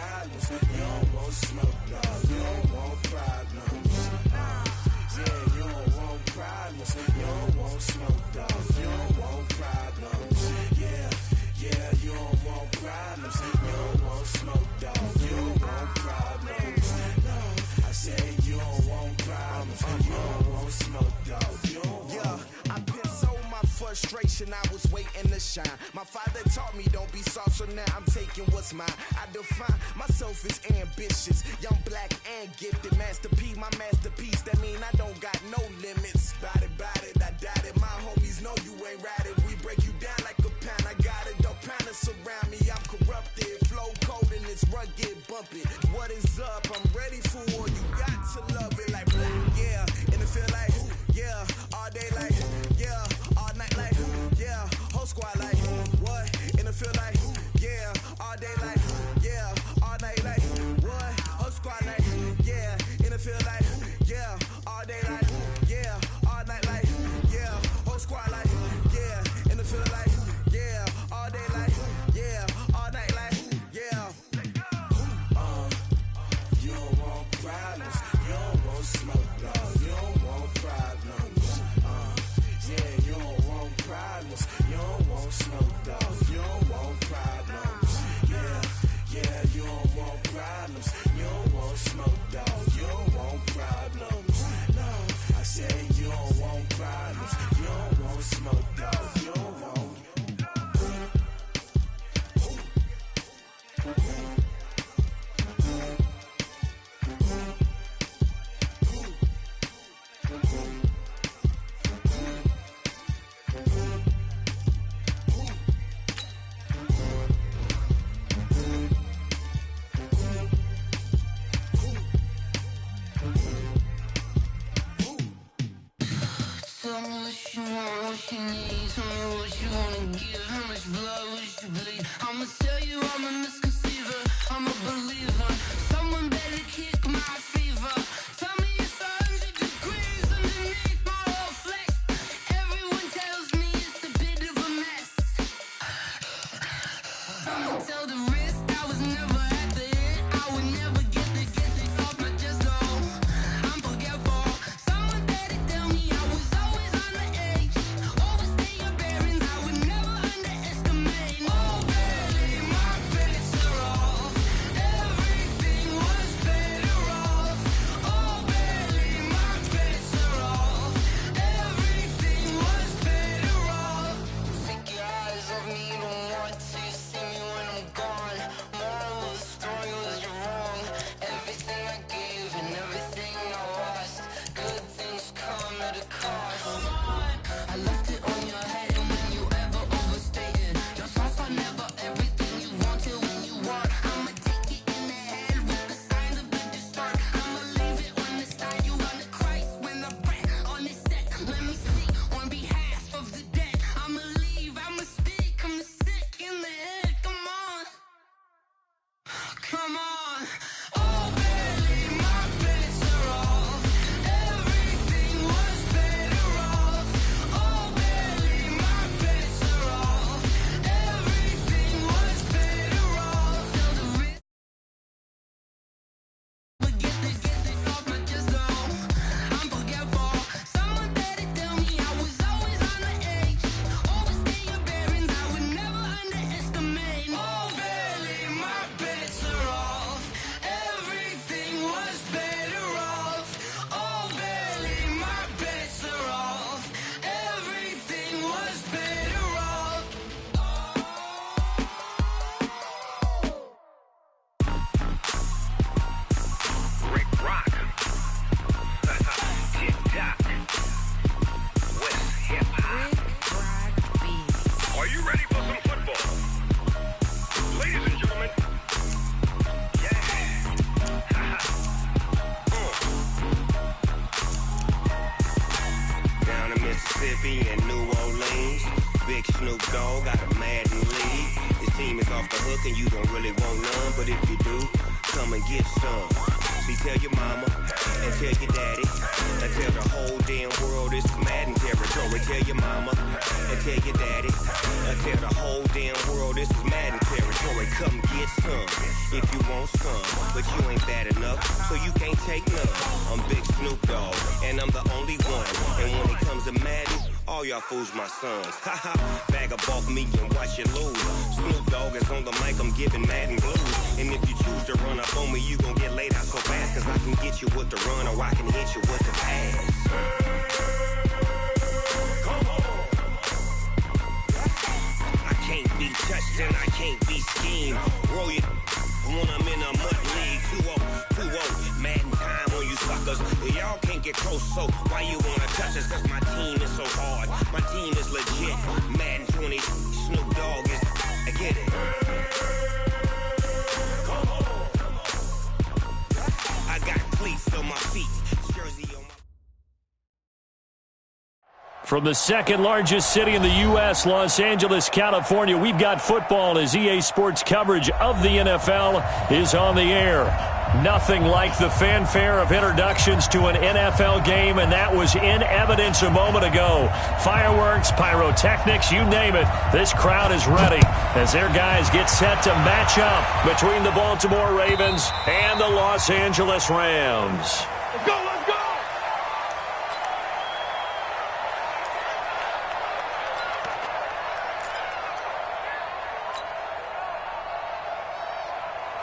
problems. You don't want smoke, dog. You don't want problems. Yeah, you don't want problems. You don't want smoke, dog. You don't want problems. Yeah, you don't want problems. You don't want smoke, dog. You don't want problems. No, I said you don't want problems. You don't want smoke, dog. You don't want. Yeah, I piss on my frustration. I was waiting to shine. My father taught me don't be soft, so now I'm taking what's mine. I define myself as ambitious, young, black, and gifted. Master P, my masterpiece. That mean I don't got no limits. Bout it, I doubt it. My homies know you ain't ratted. We break you down like a pound. I got it, don't pound to surround me. I'm corrupted, flow cold and it's rugged, bumpy. What is up? I'm ready for war. You got to love it like black, yeah. And it feel like, yeah, all day like, yeah, all night like, yeah, whole squad like, what? And it feel like, yeah, all day like, yeah, all night like, what? Whole squad like, yeah, and it feel like, yeah, all day like, yeah, all night like, yeah, whole squad like, yeah, and it feel like, yeah, all day like, yeah, all night like, yeah. You don't want problems. You don't want smoke, dog. You don't want problems. Yeah, you don't want problems. You don't want smoke, dog. You don't want problems. Yeah, you don't want problems. You don't want smoke, dog. You don't want problems. No, I said you don't want problems. You don't want smoke, dog. You don't want. Tell me what you want, what you need. Tell me what you wanna give. How much blood would you bleed? I'ma tell you I'm a misconceiver. I'm a believer. Someone better kick my fever. Tell me it's 100 degrees underneath my whole flesh. Everyone tells me it's a bit of a mess. I'ma tell the risk I was never at the end. I would never get it off my chest. Oh, I'm forgetful. Someone better tell me I was always on the edge. Overstay your bearings, I would never underestimate. Oh, barely my bets are off. Everything was better off. Oh, barely my bets are off. Everything was better off. Take your eyes off me, don't want to see me when I'm gone. Moral of the story was you're wrong. Everything I gave and everything I lost. Good things come at a cost. I left it on your head, and when you ever overstated, your thoughts are never everything you wanted when you want. I'ma take it in the head with the signs of the distort. I'ma leave it on the side. You on the Christ when the breath on the set. Let me speak on behalf of the dead. I'ma leave, I'ma speak. I'm sick in the head. Come on, come on. Oh, barely my bets are off. Everything was better off. Oh, barely my bets are off. Everything was better off. Till the risk, but get it off my chest. Oh, I'm forgetful. Someone better tell me I was always on the edge. Overstay your bearings, I would never underestimate. Oh, barely my bets are off. Everything was better off. Oh, barely my bets are off. Everything was better off. Rick Rock. TikTok. West Hip Hop. Are you ready for some football? Ladies and gentlemen. Yeah. Down in Mississippi and New Orleans, Big Snoop Dogg got a Madden league. His team is off the hook and you don't really want none, but if you do, come and get some. See, tell your mama and tell your daddy and tell the whole damn world it's Madden territory. Tell your mama and tell your daddy and tell the whole damn world it's Madden territory. Come get some if you want some, but you ain't bad enough, so you can't take none. I'm Big Snoop Dogg, and I'm the only one. And when it comes to Madden, all y'all fools my sons. Haha, bag up off me and watch you lose. Snoop Dogg is on the mic, I'm giving Madden blues. And if you choose to run up on me, you gon' get laid out so fast. Cause I can get you with the run or I can hit you with the pass. Come on. I can't be touched and I can't be schemed. Roll you when I'm in a mud league. 2-0, Madden time on you suckers. Y'all can't get close, so why you wanna touch us? Cause my team is so hard. My team is legit. Madden 20, Snoop Dogg is, I get it. Come on. I got cleats on my feet, jersey on my... From the second largest city in the U.S., Los Angeles, California, we've got football as EA Sports coverage of the NFL is on the air. Nothing like the fanfare of introductions to an NFL game, and that was in evidence a moment ago. Fireworks, pyrotechnics, you name it. This crowd is ready as their guys get set to match up between the Baltimore Ravens and the Los Angeles Rams. Let's go, let's go!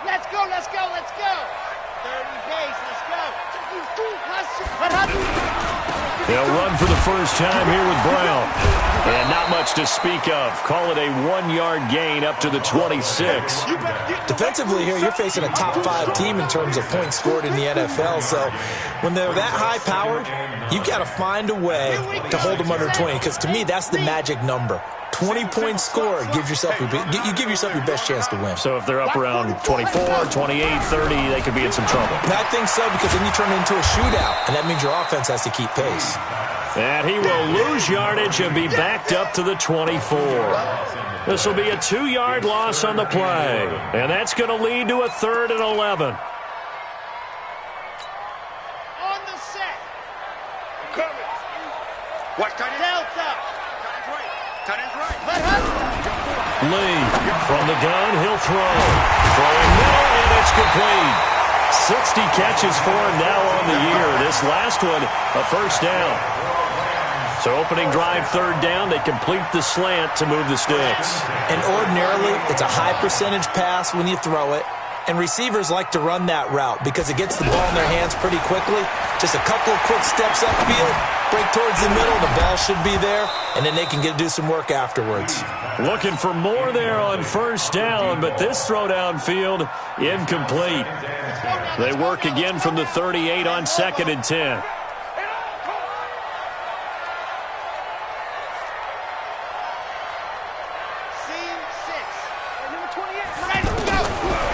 Let's go, let's go, let's go. 30 base, let's go. They'll run for the first time here with Brown. And not much to speak of. Call it a 1-yard gain up to the 26. Defensively here, you're facing a top 5 team in terms of points scored in the NFL. So when they're that high powered, you got to find a way to hold them under 20. Because to me, that's the magic number. 20-point score, you give yourself your best chance to win. So if they're up around 24, 28, 30, they could be in some trouble. I think so, because then you turn it into a shootout, and that means your offense has to keep pace. And he will lose yardage and be backed up to the 24. This will be a 2-yard loss on the play, and that's going to lead to a 3rd and 11. On the set. Coming. Watch tight end. Delta. Tight end's right. Lee from the gun, he'll throw. Throwing middle, and it's complete. 60 catches for him now on the year. This last one, a first down. So opening drive, 3rd down. They complete the slant to move the sticks. And ordinarily, it's a high percentage pass when you throw it. And receivers like to run that route because it gets the ball in their hands pretty quickly. Just a couple of quick steps upfield, break towards the middle, the ball should be there, and then they can do some work afterwards. Looking for more there on first down, but this throw downfield, incomplete. They work again from the 38 on 2nd and 10.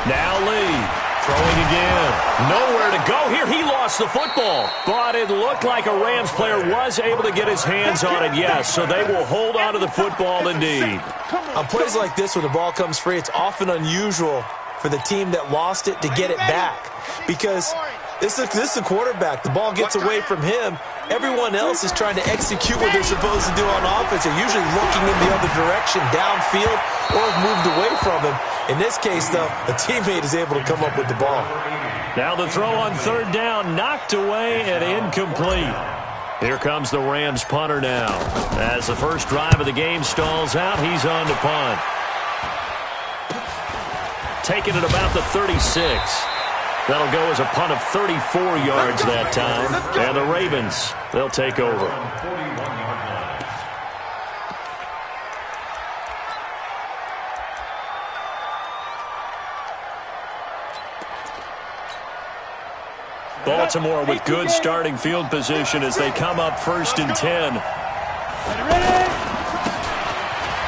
Now Lee, throwing again. Nowhere to go here. He lost the football. But it looked like a Rams player was able to get his hands on it, yes. So they will hold on to the football indeed. On plays like this, when the ball comes free, it's often unusual for the team that lost it to get it back. Because this is the quarterback. The ball gets away from him. Everyone else is trying to execute what they're supposed to do on offense. They're usually looking in the other direction, downfield, or have moved away from him. In this case, though, a teammate is able to come up with the ball. Now the throw on 3rd down, knocked away and incomplete. Here comes the Rams punter now. As the first drive of the game stalls out, he's on to punt. Taking it about the 36. That'll go as a punt of 34 yards that time. And the Ravens, they'll take over. Baltimore with good starting field position as they come up 1st and 10.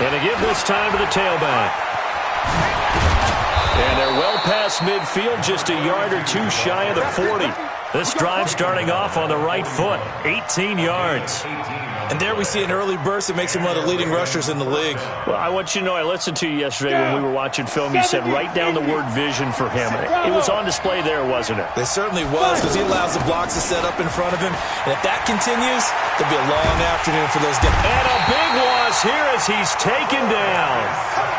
And they give this time to the tailback. And they're well past midfield, just a yard or two shy of the 40. This drive starting off on the right foot, 18 yards. And there we see an early burst that makes him one of the leading rushers in the league. Well, I want you to know, I listened to you yesterday when we were watching film. You said write down the word vision for him. It was on display there, wasn't it? It certainly was, because he allows the blocks to set up in front of him. And if that continues, there'll be a long afternoon for those guys. And a big loss here as he's taken down.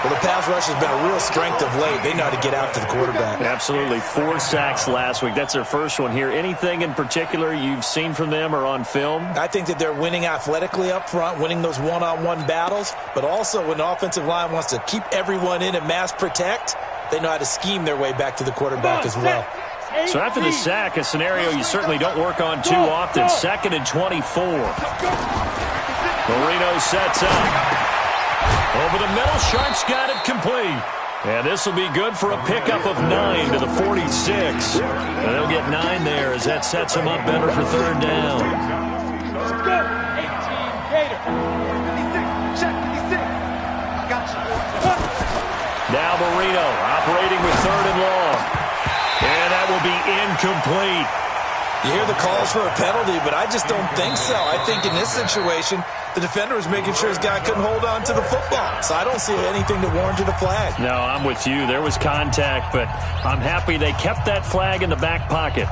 Well, the pass rush has been a real strength of late. They know how to get after the quarterback. Absolutely. 4 sacks last week. That's their first one here. Anything in particular you've seen from them or on film? I think that they're winning athletically up front, winning those one-on-one battles, but also when the offensive line wants to keep everyone in and mass protect, they know how to scheme their way back to the quarterback as well. So after the sack, a scenario you certainly don't work on too often, 2nd and 24. Marino sets up. Over the middle, Sharp's got it complete. And this will be good for a pickup of 9 to the 46. And they'll get 9 there as that sets them up better for 3rd down. Let's go. 18 Gator. 56. Check 56. I got you. Now Marino operating with 3rd and long. And that will be incomplete. You hear the calls for a penalty, but I just don't think so. I think in this situation, the defender was making sure his guy couldn't hold on to the football. So I don't see anything that warranted a flag. No, I'm with you. There was contact, but I'm happy they kept that flag in the back pocket.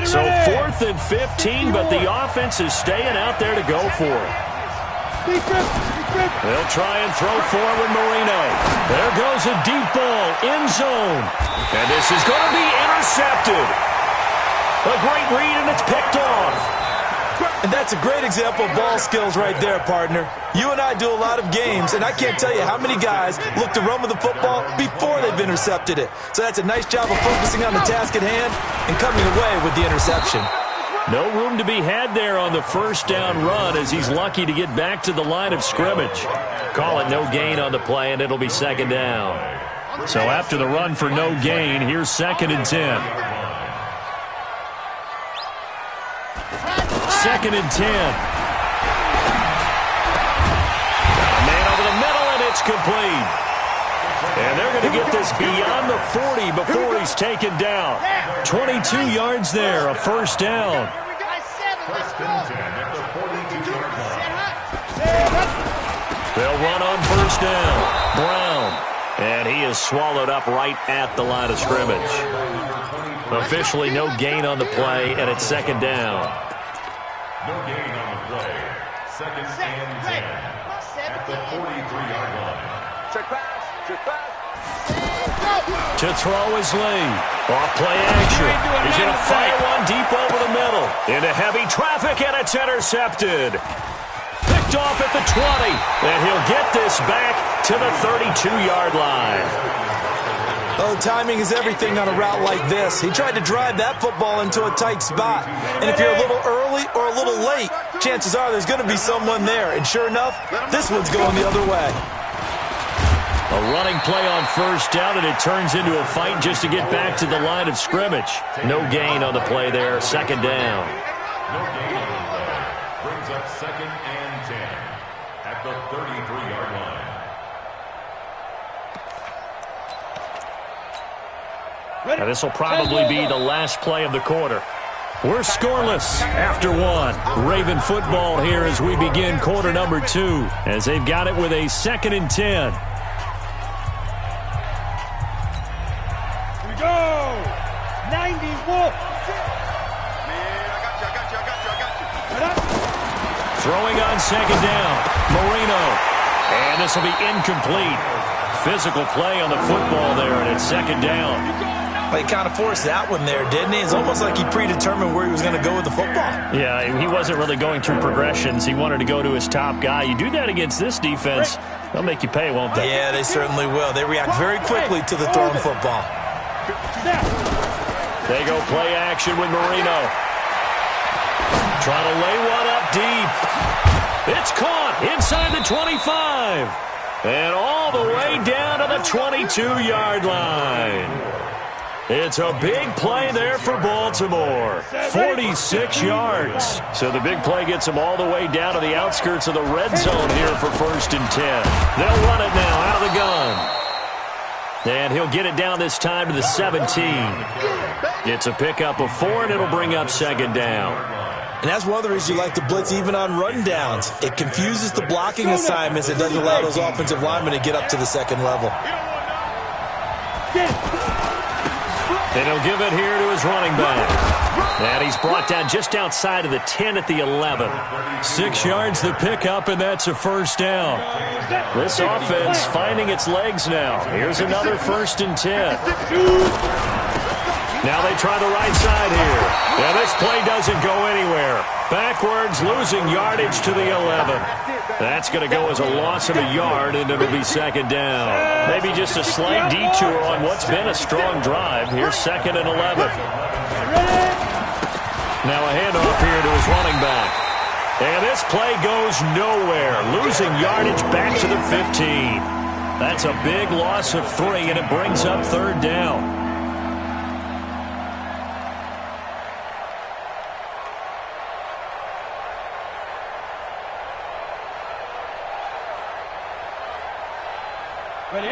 So 4th and 15, but the offense is staying out there to go for it. They'll try and throw forward Marino. There goes a deep ball, end zone. And this is going to be intercepted. A great read, and it's picked off. And that's a great example of ball skills right there, partner. You and I do a lot of games, and I can't tell you how many guys look to run with the football before they've intercepted it. So that's a nice job of focusing on the task at hand and coming away with the interception. No room to be had there on the 1st down run as he's lucky to get back to the line of scrimmage. Call it no gain on the play, and it'll be 2nd down. So after the run for no gain, here's 2nd and 10. 2nd and 10. Got a man over the middle, and it's complete. And they're going to get this beyond the 40 before he's taken down. 22 yards there, a 1st down. They'll run on 1st down. Brown. And he is swallowed up right at the line of scrimmage. Officially no gain on the play, and it's 2nd down. No gain on the play. 2nd and 10 at the 43-yard line. Check pass. Check pass. To throw is Lee. Off play action. He's going to fire one deep over the middle. Into heavy traffic, and it's intercepted. Picked off at the 20. And he'll get this back to the 32-yard line. Oh, timing is everything on a route like this. He tried to drive that football into a tight spot. And if you're a little early or a little late, chances are there's going to be someone there. And sure enough, this one's going the other way. A running play on 1st down, and it turns into a fight just to get back to the line of scrimmage. No gain on the play there, 2nd down. No gain on the play. Brings up 2nd and 10 at the 33-yard line. Now this will probably be the last play of the quarter. We're scoreless after 1. Raven football here as we begin quarter number 2, as they've got it with a 2nd and 10. Go! 90 Wolf! Throwing on 2nd down. Marino. And this will be incomplete. Physical play on the football there, and it's 2nd down. Well, he kind of forced that one there, didn't he? It's almost like he predetermined where he was going to go with the football. Yeah, he wasn't really going through progressions. He wanted to go to his top guy. You do that against this defense, they'll make you pay, won't they? Yeah, they certainly will. They react very quickly to the thrown football. They go play action with Marino. Trying to lay one up deep. It's caught inside the 25. And all the way down to the 22-yard line. It's a big play there for Baltimore. 46 yards. So the big play gets them all the way down to the outskirts of the red zone here for 1st and 10. They'll run it now out of the gun. And he'll get it down this time to the 17. It's a pickup of 4, and it'll bring up 2nd down. And that's one of the reasons you like to blitz even on run downs. It confuses the blocking assignments. It doesn't allow those offensive linemen to get up to the 2nd level. And he'll give it here to his running back. And he's brought down just outside of the 10 at the 11. 6 yards the pickup, and that's a 1st down. This offense finding its legs now. Here's another 1st and 10. Now they try the right side here. And this play doesn't go anywhere. Backwards, losing yardage to the 11. That's going to go as a loss of a yard, and it'll be 2nd down. Maybe just a slight detour on what's been a strong drive. Here's 2nd and 11. Now a handoff here to his running back. And this play goes nowhere. Losing yardage back to the 15. That's a big loss of 3, and it brings up 3rd down.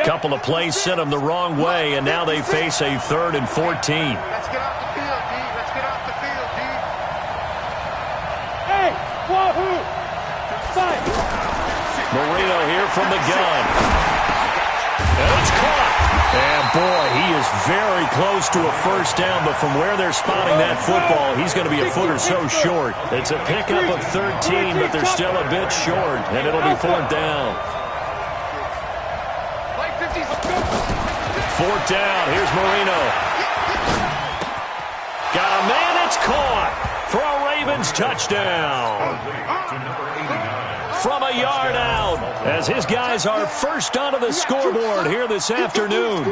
Couple of plays sent them the wrong way, and now they face a 3rd and 14. Let's get off the field, D. Let's get off the field, D. Hey, wahoo! Fight! Marino here from the gun. And it's caught. And boy, he is very close to a 1st down, but from where they're spotting that football, he's going to be a foot or so short. It's a pickup of 13, but they're still a bit short, and it'll be 4th down. 4th down. Here's Marino. Got a man. It's caught for a Ravens touchdown. From a yard out, as his guys are first onto the scoreboard here this afternoon.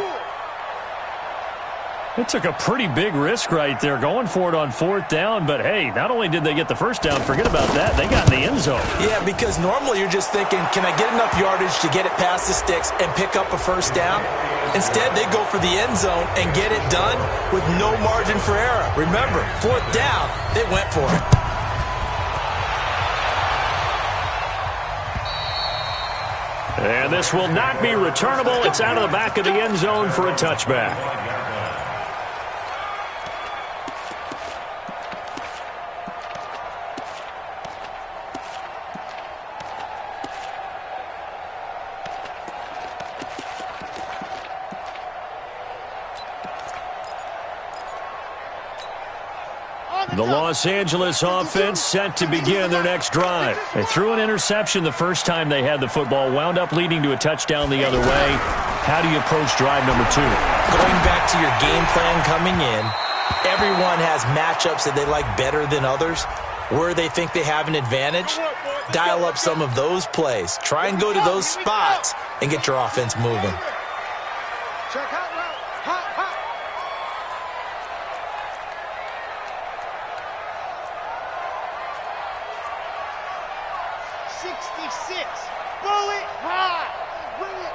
It took a pretty big risk right there going for it on 4th down, but hey, not only did they get the 1st down, forget about that, they got in the end zone. Yeah, because normally you're just thinking, can I get enough yardage to get it past the sticks and pick up a 1st down? Instead, they go for the end zone and get it done with no margin for error. Remember, 4th down, they went for it. And this will not be returnable. It's out of the back of the end zone for a touchback. The Los Angeles offense set to begin their next drive. They threw an interception the first time they had the football, wound up leading to a touchdown the other way. How do you approach drive number 2? Going back to your game plan coming in, everyone has matchups that they like better than others. Where they think they have an advantage, dial up some of those plays. Try and go to those spots and get your offense moving. Check out route. Hot, hot. 66. Bullet high. Bring it.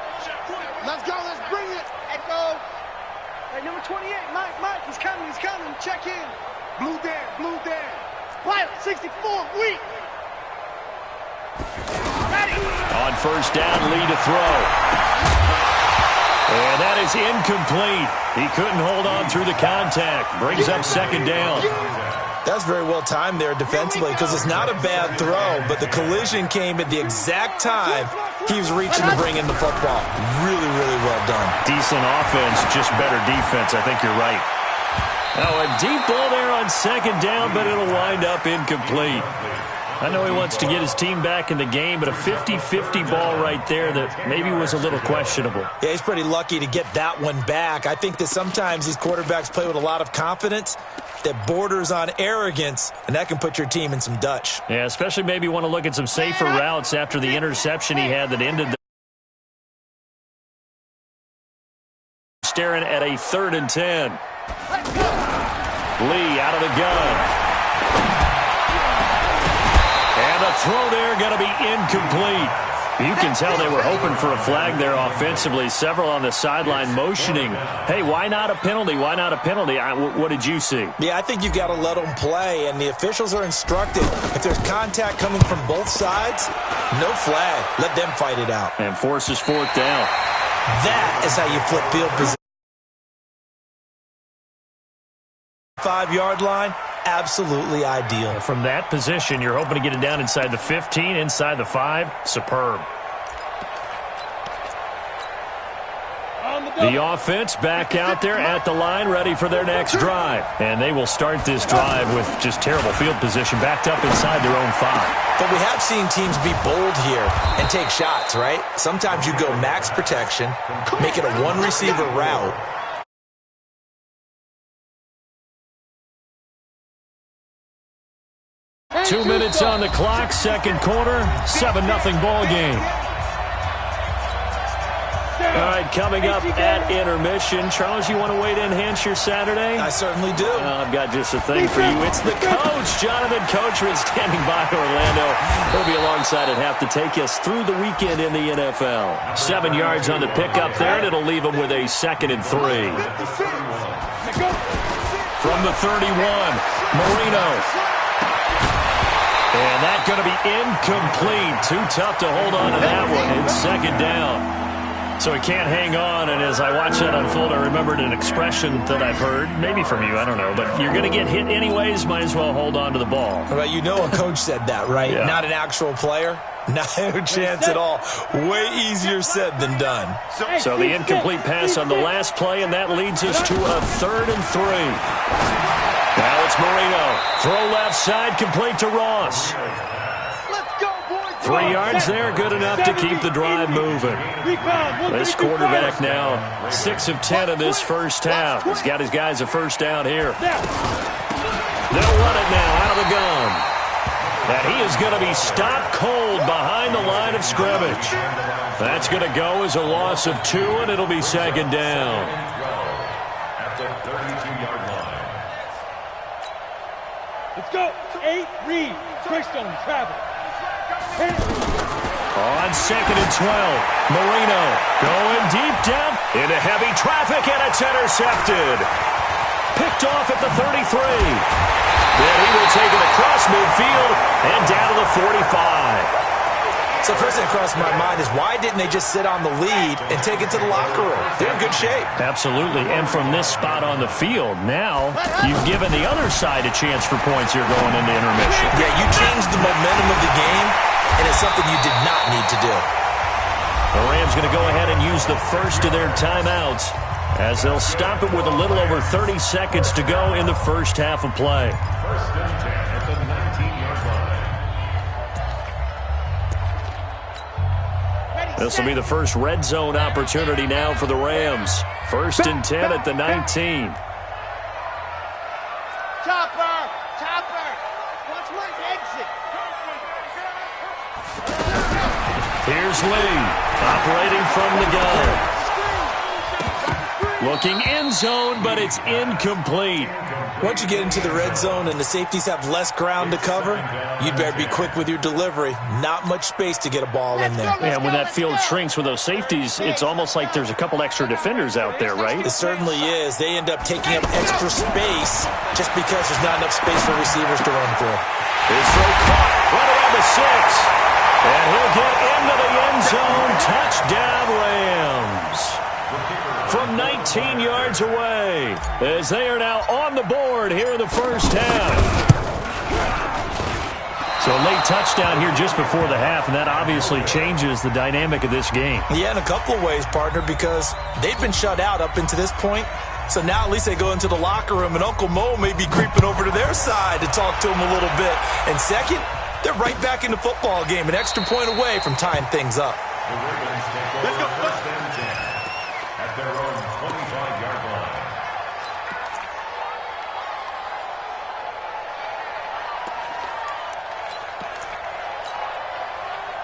Let's go. Let's bring it. Echo. Hey, number 28. Mike. He's coming. Check in. Blue Dan. Pilot 64. Weak. Ready. On 1st down, Lee to throw. And that is incomplete. He couldn't hold on through the contact. Brings up 2nd down. That's very well timed there defensively because it's not a bad throw, but the collision came at the exact time he was reaching to bring in the football. Really, really well done. Decent offense, just better defense. I think you're right. Now a deep ball there on 2nd down, but it'll wind up incomplete. I know he wants to get his team back in the game, but a 50-50 ball right there that maybe was a little questionable. Yeah, he's pretty lucky to get that one back. I think that sometimes these quarterbacks play with a lot of confidence that borders on arrogance, and that can put your team in some Dutch. Yeah, especially maybe want to look at some safer routes after the interception he had that ended the staring at a 3rd and 10. Lee out of the gun. And the throw there going to be incomplete. You can tell they were hoping for a flag there offensively. Several on the sideline motioning, hey, why not a penalty? Why not a penalty? What did you see? Yeah, I think you've got to let them play, and the officials are instructed. If there's contact coming from both sides, no flag. Let them fight it out. And forces fourth down. That is how you flip field position. 5-yard line, absolutely ideal. From that position, you're hoping to get it down inside the 15, inside the 5. Superb. The offense back out there at the line, ready for their next drive. And they will start this drive with just terrible field position, backed up inside their own 5. But we have seen teams be bold here and take shots, right? Sometimes you go max protection, make it a one-receiver route. 2 minutes on the clock, second quarter, 7-0 ball game. All right, coming up at intermission. Charles, you want to wait to enhance your Saturday? I certainly do. I've got just a thing for you. It's the coach, Jonathan Coachman, standing by Orlando. He'll be alongside at half to take us through the weekend in the NFL. 7 yards on the pickup there, and it'll leave him with a 2nd and 3. From the 31, Marino. And that's going to be incomplete. Too tough to hold on to that one. It's 2nd down. So he can't hang on, and as I watch that unfold, I remembered an expression that I've heard, maybe from you, I don't know, but you're going to get hit anyways, might as well hold on to the ball. Well, you know a coach said that, right? Yeah. Not an actual player. No chance at all. Way easier said than done. So the incomplete pass on the last play, and that leads us to a 3rd and 3. Now it's Marino. Throw left side, complete to Ross. 3 yards there, good enough to keep the drive moving. This quarterback now 6 of 10 in this first half. He's got his guys a first down here. They'll run it now out of the gun. And he is going to be stopped cold behind the line of scrimmage. That's going to go as a loss of 2, and it'll be 2nd down. At the 32-yard line. Let's go. 8, read. Greystone, travel. On 2nd and 12, Marino going deep down into heavy traffic, and it's intercepted. Picked off at the 33. Then he will take it across midfield and down to the 45. So the first thing that crossed my mind is why didn't they just sit on the lead and take it to the locker room? They're in good shape. Absolutely, and from this spot on the field, now you've given the other side a chance for points here going into intermission. Yeah, you changed the momentum of the game, and it's something you did not need to do. The Rams going to go ahead and use the first of their timeouts as they'll stop it with a little over 30 seconds to go in the first half of play. 1st and 10 at the 19-yard line. This will be the first red zone opportunity now for the Rams. 1st and 10 at the 19. Chopper! Watch my exit! Here's Lee, operating from the gun. Looking end zone, but it's incomplete. Once you get into the red zone and the safeties have less ground to cover, you'd better be quick with your delivery. Not much space to get a ball in there. Yeah, when that field shrinks with those safeties, it's almost like there's a couple extra defenders out there, right? It certainly is. They end up taking up extra space just because there's not enough space for receivers to run through. His throw caught right around the 6. And he'll get into the end zone. Touchdown, Rams. From 19 yards away, as they are now on the board here in the first half. So a late touchdown here just before the half, and that obviously changes the dynamic of this game. Yeah, in a couple of ways, partner, because they've been shut out up until this point. So now at least they go into the locker room, and Uncle Mo may be creeping over to their side to talk to them a little bit. And second, they're right back in the football game, an extra point away from tying things up. The Ravens take over 1st and 10 at their own 25-yard line.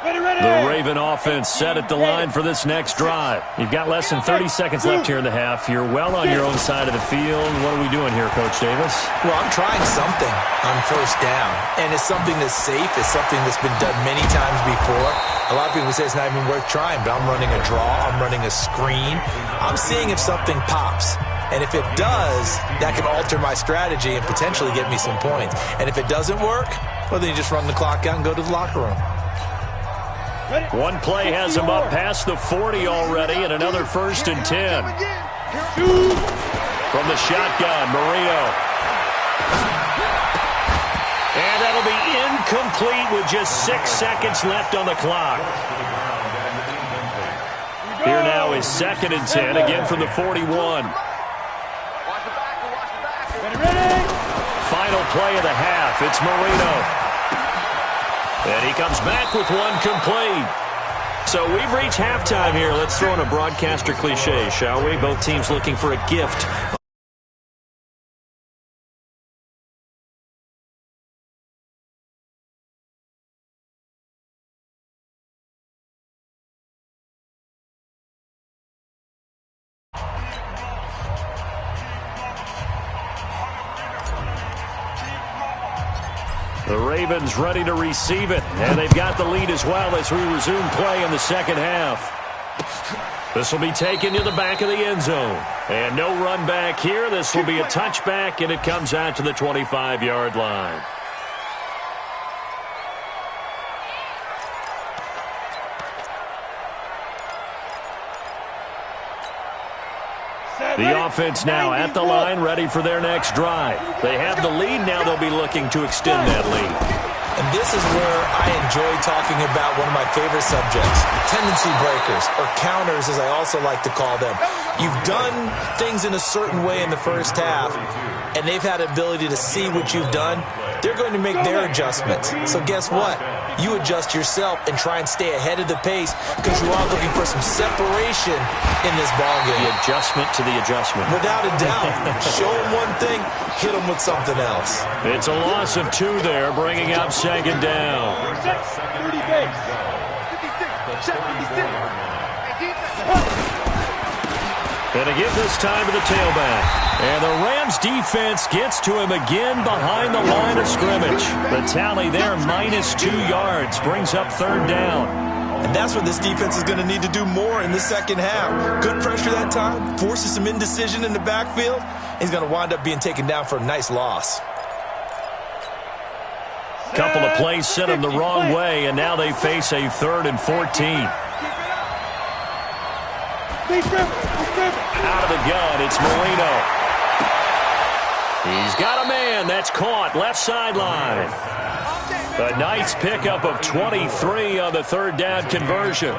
The Raven offense set at the line for this next drive. You've got less than 30 seconds left here in the half. You're well on your own side of the field. What are we doing here, Coach Davis? Well, I'm trying something on first down, and it's something that's safe. It's something that's been done many times before. A lot of people say it's not even worth trying, but I'm running a draw. I'm running a screen. I'm seeing if something pops. And if it does, that can alter my strategy and potentially get me some points. And if it doesn't work, well, then you just run the clock out and go to the locker room. One play has him up past the 40 already, and another 1st and 10. From the shotgun, Marino. And that'll be incomplete with just 6 seconds left on the clock. Here now is 2nd and 10, again from the 41. Final play of the half, it's Marino. And he comes back with one complete. So we've reached halftime here. Let's throw in a broadcaster cliche, shall we? Both teams looking for a gift. The Ravens ready to receive it, and they've got the lead as well as we resume play in the second half. This will be taken to the back of the end zone. And no run back here. This will be a touchback, and it comes out to the 25-yard line. The offense now at the line, ready for their next drive. They have the lead now. They'll be looking to extend that lead. And this is where I enjoy talking about one of my favorite subjects, tendency breakers, or counters as I also like to call them. You've done things in a certain way in the first half, and they've had the ability to see what you've done. They're going to make their adjustments. So guess what? You adjust yourself and try and stay ahead of the pace because you are looking for some separation in this ballgame. The adjustment to the adjustment. Without a doubt. Show them one thing, hit them with something else. It's a loss of 2 there, bringing up 2nd down. 30 base. 56. And to give this time to the tailback. And the Rams defense gets to him again behind the line of scrimmage. The tally there, -2 yards, brings up 3rd down. And that's what this defense is going to need to do more in the second half. Good pressure that time, forces some indecision in the backfield. He's going to wind up being taken down for a nice loss. Couple of plays sent him the wrong way, and now they face a 3rd and 14. Out of the gun, it's Marino. He's got a man. That's caught. Left sideline. A nice pickup of 23 on the 3rd down conversion.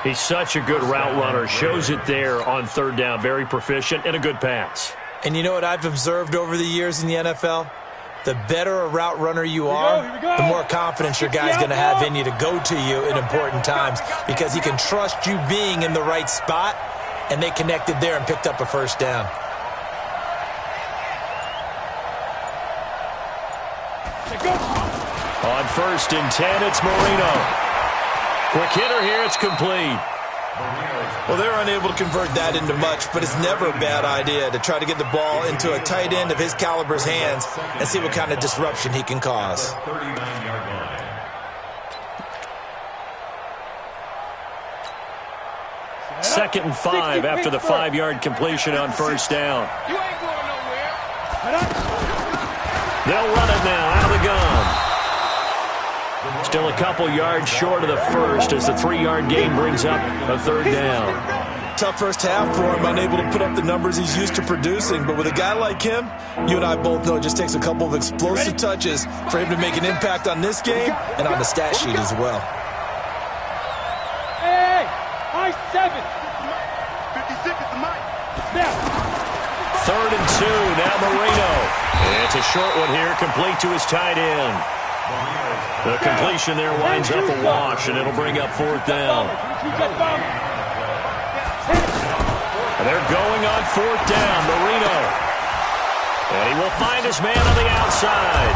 He's such a good route runner. Shows it there on 3rd down. Very proficient and a good pass. And you know what I've observed over the years in the NFL? The better a route runner you are, the more confidence your guy's going to have in you to go to you in important times because he can trust you being in the right spot, and they connected there and picked up a 1st down. On 1st and 10, it's Marino. Quick hitter here, it's complete. Well, they're unable to convert that into much, but it's never a bad idea to try to get the ball into a tight end of his caliber's hands and see what kind of disruption he can cause. 39-yard line. Second and 5 after the 5-yard completion on 1st down. You ain't going nowhere. They'll run it now out of the gun. Still a couple yards short of the 1st as the 3-yard gain brings up a 3rd down. Tough first half for him, unable to put up the numbers he's used to producing. But with a guy like him, you and I both know it just takes a couple of explosive touches for him to make an impact on this game and on the stat sheet as well. Hey, high 7. 56 is the mic. Snap. 3rd and 2, now Marino. It's a short one here, complete to his tight end. The completion there winds up a wash, and it'll bring up 4th down. They're going on 4th down, Marino. And he will find his man on the outside.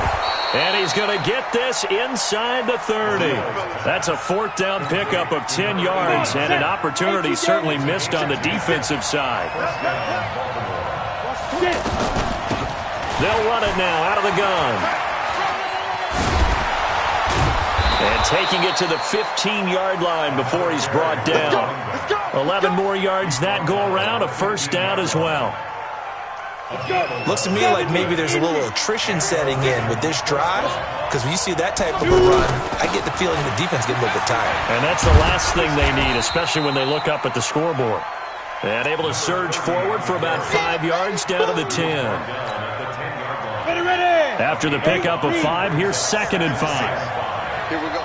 And he's going to get this inside the 30. That's a fourth down pickup of 10 yards and an opportunity certainly missed on the defensive side. They'll run it now out of the gun. And taking it to the 15-yard line before he's brought down. 11 more yards that go around, a first down as well. Looks to me like maybe there's a little attrition setting in with this drive, because when you see that type of a run, I get the feeling the defense getting a little bit tired. And that's the last thing they need, especially when they look up at the scoreboard. And able to surge forward for about 5 yards down to the 10. After the pickup of 5, here's 2nd and 5. Here we go.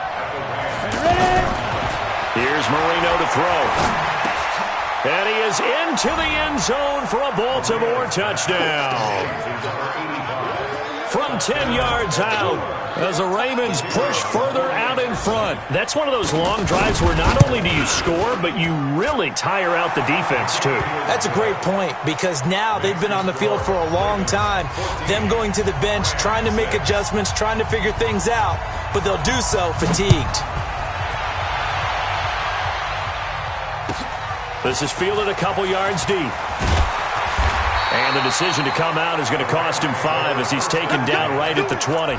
Here's Marino to throw. And he is into the end zone for a Baltimore touchdown. From 10 yards out, as the Ravens push further out in front. That's one of those long drives where not only do you score, but you really tire out the defense, too. That's a great point, because now they've been on the field for a long time. Them going to the bench, trying to make adjustments, trying to figure things out, but they'll do so fatigued. This is fielded a couple yards deep. And the decision to come out is going to cost him 5 as he's taken down right at the 20.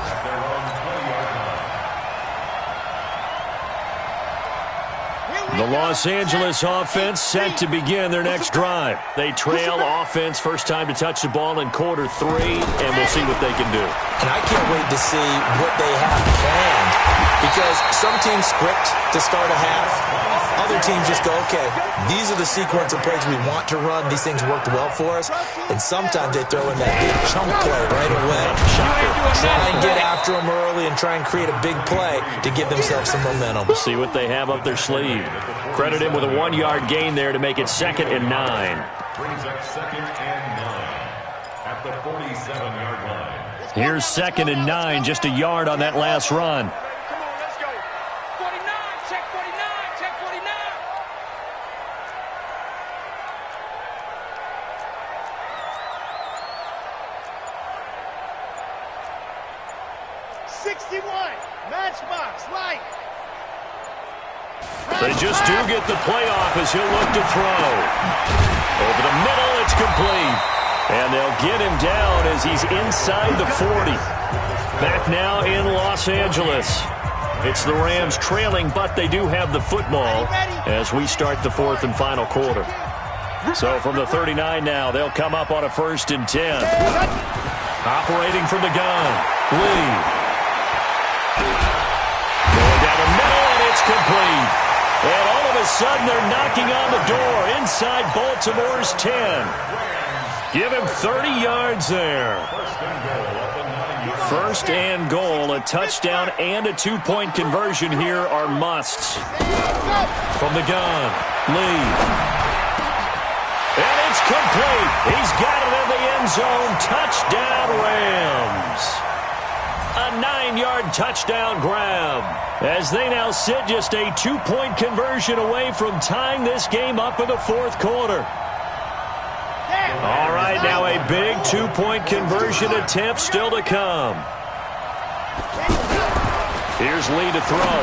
The Los Angeles offense set to begin their next drive. They trail offense, first time to touch the ball in quarter 3, and we'll see what they can do. And I can't wait to see what they have planned, because some teams script to start a half. Other teams just go, okay, these are the sequence of plays we want to run. These things worked well for us. And sometimes they throw in that big chunk play right away. Try and get after them early and try and create a big play to give themselves some momentum. We'll see what they have up their sleeve. Credit him with a 1-yard gain there to make it 2nd and 9. Brings up 2nd and 9 at the 47-yard line. Here's 2nd and 9, just a yard on that last run. They just do get the playoff as he'll look to throw. Over the middle, it's complete. And they'll get him down as he's inside the 40. Back now in Los Angeles. It's the Rams trailing, but they do have the football as we start the 4th and final quarter. So from the 39 now, they'll come up on a 1st and 10. Operating from the gun, Lee. Going down the middle, and it's complete. And all of a sudden, they're knocking on the door inside Baltimore's 10. Give him 30 yards there. First and goal, a touchdown and a 2-point conversion here are musts. From the gun, Lee. And it's complete. He's got it in the end zone. Touchdown, Rams. A 9-yard touchdown grab as they now sit just a 2-point conversion away from tying this game up in the 4th quarter. All right, now a big 2-point conversion attempt still to come. Here's Lee to throw.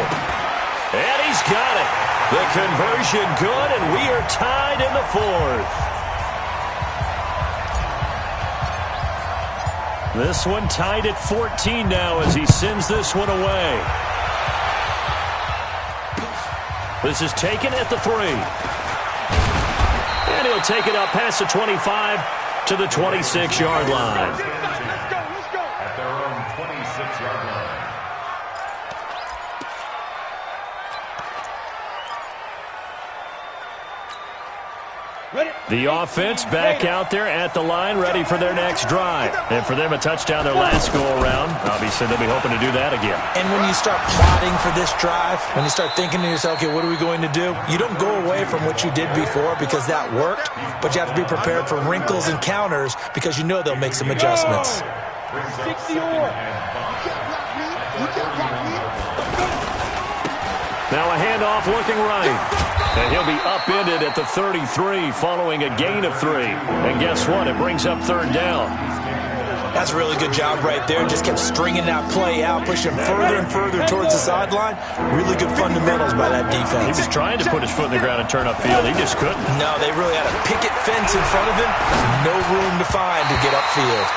And he's got it. The conversion good, and we are tied in the 4th. This one tied at 14 now as he sends this one away. This is taken at the 3. And he'll take it up past the 25 to the 26-yard line. At their own 26-yard line. The offense back out there at the line, ready for their next drive. And for them, a touchdown their last go-around. Obviously, they'll be hoping to do that again. And when you start plotting for this drive, when you start thinking to yourself, okay, what are we going to do? You don't go away from what you did before because that worked, but you have to be prepared for wrinkles and counters because you know they'll make some adjustments. 60 Now a handoff looking right. And he'll be upended at the 33 following a gain of 3. And guess what? It brings up 3rd down. That's a really good job right there. Just kept stringing that play out, pushing him further and further towards the sideline. Really good fundamentals by that defense. He was trying to put his foot in the ground and turn upfield. He just couldn't. No, they really had a picket fence in front of him. No room to find to get upfield.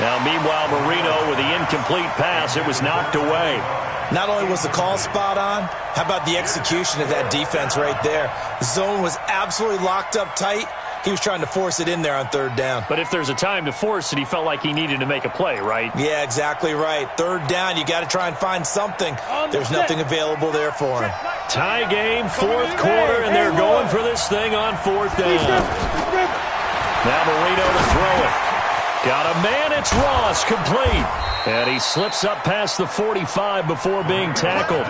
Now, meanwhile, Marino with the incomplete pass. It was knocked away. Not only was the call spot on, how about the execution of that defense right there? The zone was absolutely locked up tight. He was trying to force it in there on third down. But if there's a time to force it, he felt like he needed to make a play, right? Yeah, exactly right. Third down, you got to try and find something. There's nothing available there for him. Tie game, fourth quarter, and they're going for this thing on fourth down. Now Marino to throw it. Got a man, it's Ross, complete. And he slips up past the 45 before being tackled.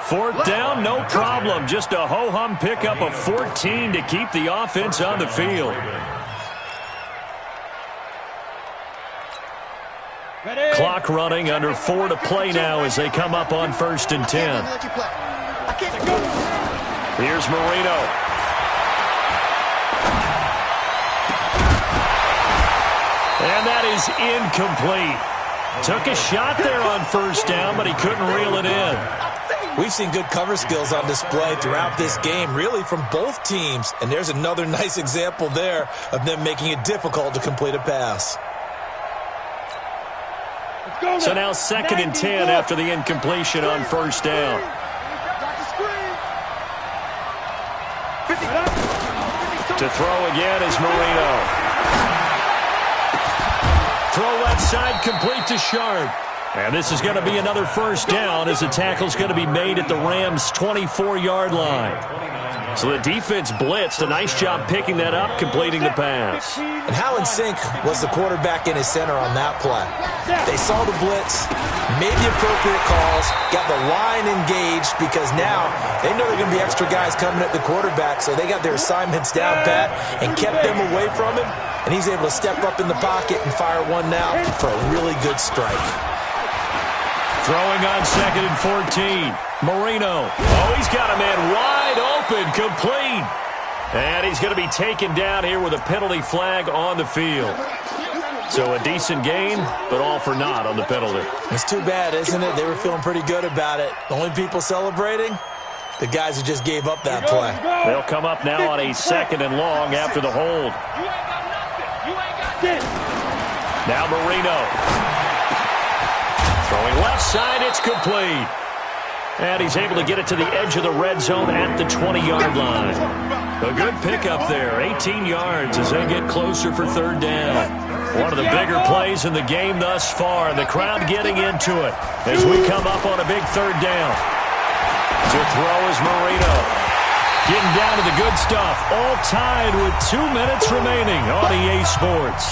Fourth down, no problem. Just a ho-hum pickup of 14 to keep the offense on the field. Clock running, under 4 to play now as they come up on 1st and 10. Here's Marino. And that is incomplete. Took a shot there on first down, but he couldn't reel it in. We've seen good cover skills on display throughout this game, really from both teams. And there's another nice example there of them making it difficult to complete a pass. So now 2nd and 10 after the incompletion on first down. To throw again is Marino. Throw left side, complete to Sharp. And this is going to be another first down as the tackle's going to be made at the Rams' 24-yard line. So the defense blitzed. A nice job picking that up, completing the pass. And how in sync was the quarterback in his center on that play? They saw the blitz, made the appropriate calls, got the line engaged because now they know there are going to be extra guys coming at the quarterback, so they got their assignments down pat and kept them away from him. And he's able to step up in the pocket and fire one now for a really good strike. Throwing on 2nd and 14. Marino. Oh, he's got a man wide open, complete. And he's going to be taken down here with a penalty flag on the field. So a decent gain, but all for naught on the penalty. It's too bad, isn't it? They were feeling pretty good about it. The only people celebrating, the guys who just gave up that play. They'll come up now on a 2nd and long after the hold. Now Marino. Throwing left side, it's complete. And he's able to get it to the edge of the red zone at the 20-yard line. A good pickup there, 18 yards as they get closer for third down. One of the bigger plays in the game thus far, and the crowd getting into it as we come up on a big third down. To throw is Marino. Getting down to the good stuff, all tied with 2 minutes remaining on EA Sports.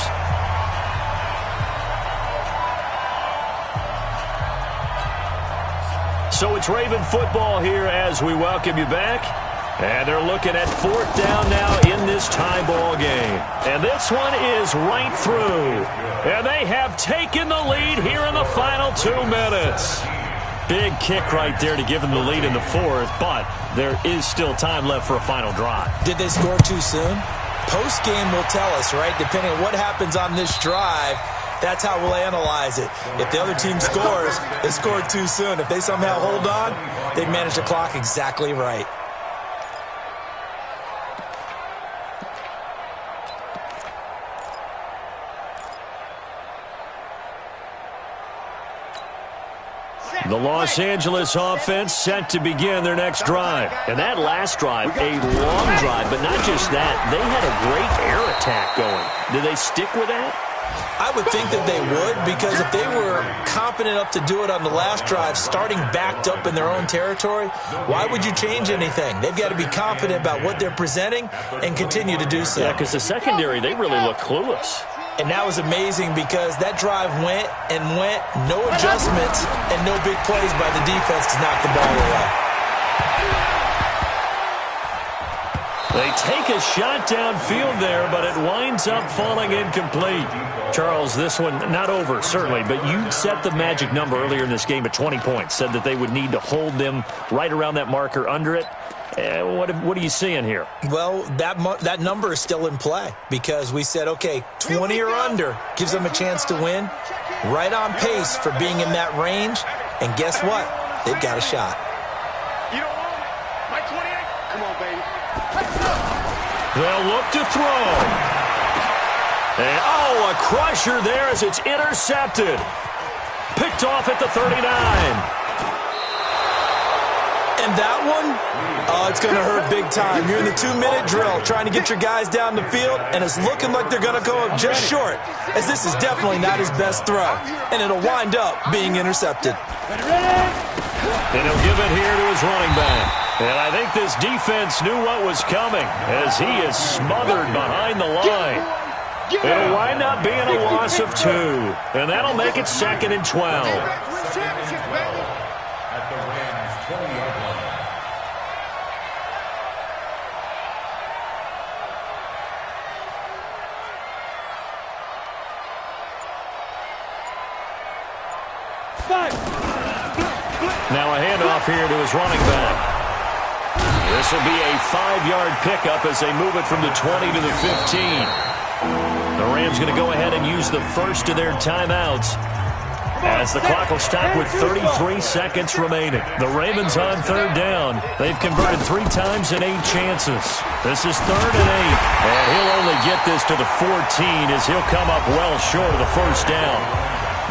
So it's Raven football here as we welcome you back. And they're looking at fourth down now in this tie ball game. And this one is right through. And they have taken the lead here in the final 2 minutes. Big kick right there to give them the lead in the fourth, but there is still time left for a final drive. Did they score too soon? Post-game will tell us, right? Depending on what happens on this drive, that's how we'll analyze it. If the other team scores, they scored too soon. If they somehow hold on, they manage the clock exactly right. The Los Angeles offense set to begin their next drive. And that last drive, a long drive, but not just that. They had a great air attack going. Did they stick with that? I would think that they would, because if they were confident enough to do it on the last drive, starting backed up in their own territory, why would you change anything? They've got to be confident about what they're presenting and continue to do so. Yeah, because the secondary, they really look clueless. And that was amazing because that drive went and went, no adjustments and no big plays by the defense to knock the ball away. They take a shot downfield there, but it winds up falling incomplete. Charles, this one not over, certainly, but you set the magic number earlier in this game at 20 points, said that they would need to hold them right around that marker under it. What are you seeing here? Well, that number is still in play because we said, okay, 20 or under gives them a chance to win. Right on pace for being in that range. And guess what? They've got a shot. You don't want it. My 28. Come on, baby. They'll look to throw. And, a crusher there as it's intercepted. Picked off at the 39. And that one, it's going to hurt big time. You're in the 2-minute drill trying to get your guys down the field, and it's looking like they're going to go up just short, as this is definitely not his best throw. And it'll wind up being intercepted. And he'll give it here to his running back. And I think this defense knew what was coming as he is smothered behind the line. It'll wind up being a loss of 2. And that'll make it 2nd and 12. At the Rams' 20-yard line. Now a handoff here to his running back. This will be a 5-yard pickup as they move it from the 20 to the 15. The Rams going to go ahead and use the first of their timeouts as the clock will stop with 33 seconds remaining. The Ravens on 3rd down. They've converted 3 times in 8 chances. This is 3rd and 8. And he'll only get this to the 14 as he'll come up well short of the first down.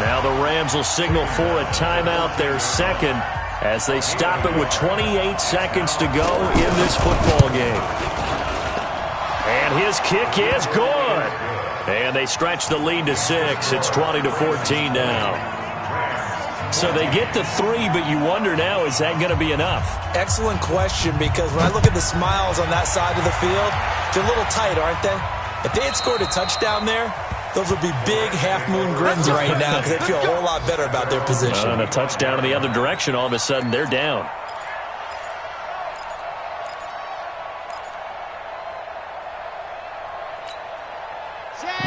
Now the Rams will signal for a timeout, their second, as they stop it with 28 seconds to go in this football game. And his kick is good. And they stretch the lead to 6. It's 20-14 now. So they get to 3, but you wonder now, is that going to be enough? Excellent question, because when I look at the smiles on that side of the field, they're a little tight, aren't they? If they had scored a touchdown there, those would be big half-moon grins right now because they feel a whole lot better about their position. And a touchdown in the other direction, all of a sudden they're down.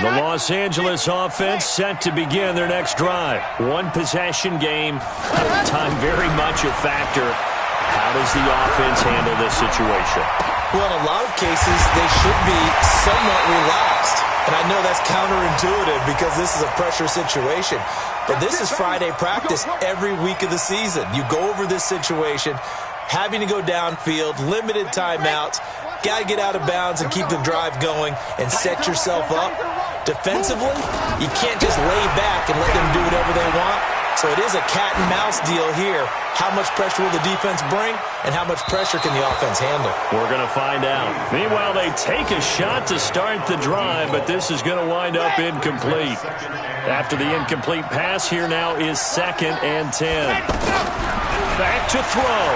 The Los Angeles offense set to begin their next drive. 1-possession game. Time very much a factor. How does the offense handle this situation? Well, in a lot of cases, they should be somewhat relaxed. And I know that's counterintuitive because this is a pressure situation. But this is Friday practice every week of the season. You go over this situation, having to go downfield, limited timeouts, got to get out of bounds and keep the drive going and set yourself up. Defensively, you can't just lay back and let them do whatever they want. So it is a cat-and-mouse deal here. How much pressure will the defense bring, and how much pressure can the offense handle? We're going to find out. Meanwhile, they take a shot to start the drive, but this is going to wind up incomplete. After the incomplete pass, here now is 2nd and 10. Back to throw.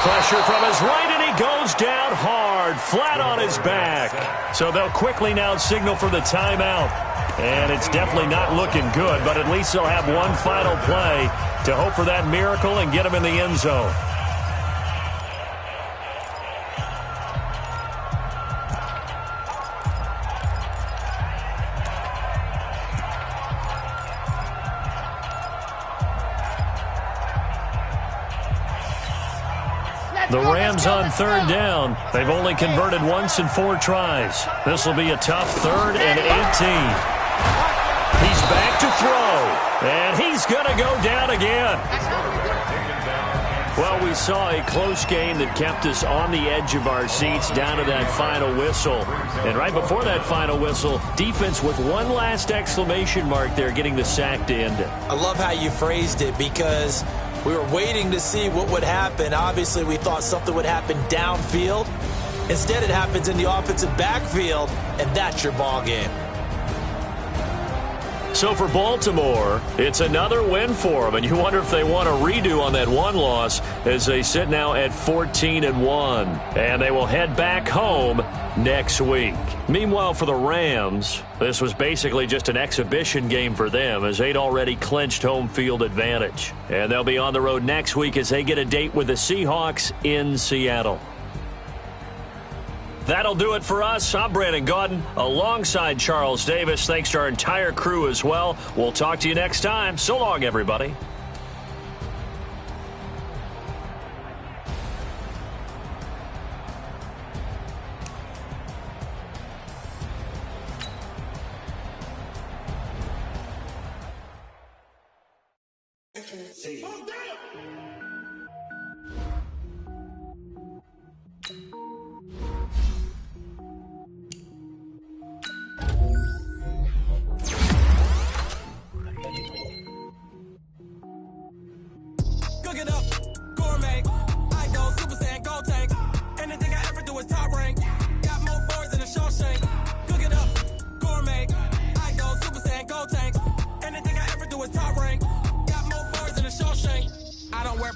Pressure from his right, and he goes down hard, flat on his back. So they'll quickly now signal for the timeout. And it's definitely not looking good, but at least they'll have one final play to hope for that miracle and get him in the end zone. The Rams on 3rd down. They've only converted once in 4 tries. This will be a tough 3rd and 18. He's back to throw, and he's going to go down again. Well, we saw a close game that kept us on the edge of our seats down to that final whistle. And right before that final whistle, defense with one last exclamation mark there, getting the sack to end it. I love how you phrased it because we were waiting to see what would happen. Obviously, we thought something would happen downfield. Instead, it happens in the offensive backfield, and that's your ball game. So for Baltimore, it's another win for them, and you wonder if they want a redo on that one loss as they sit now at 14-1, and they will head back home next week. Meanwhile, for the Rams, this was basically just an exhibition game for them as they'd already clinched home field advantage, and they'll be on the road next week as they get a date with the Seahawks in Seattle. That'll do it for us. I'm Brandon Gaudin alongside Charles Davis. Thanks to our entire crew as well. We'll talk to you next time. So long, everybody. Cook it up, gourmet. I go Super Saiyan, go tank. Anything I ever do is top rank. Got more boards than a Shawshank. Cook it up, gourmet. I go Super Saiyan, go tank. Anything I ever do is top rank. Got more boards than a Shawshank. I don't wear.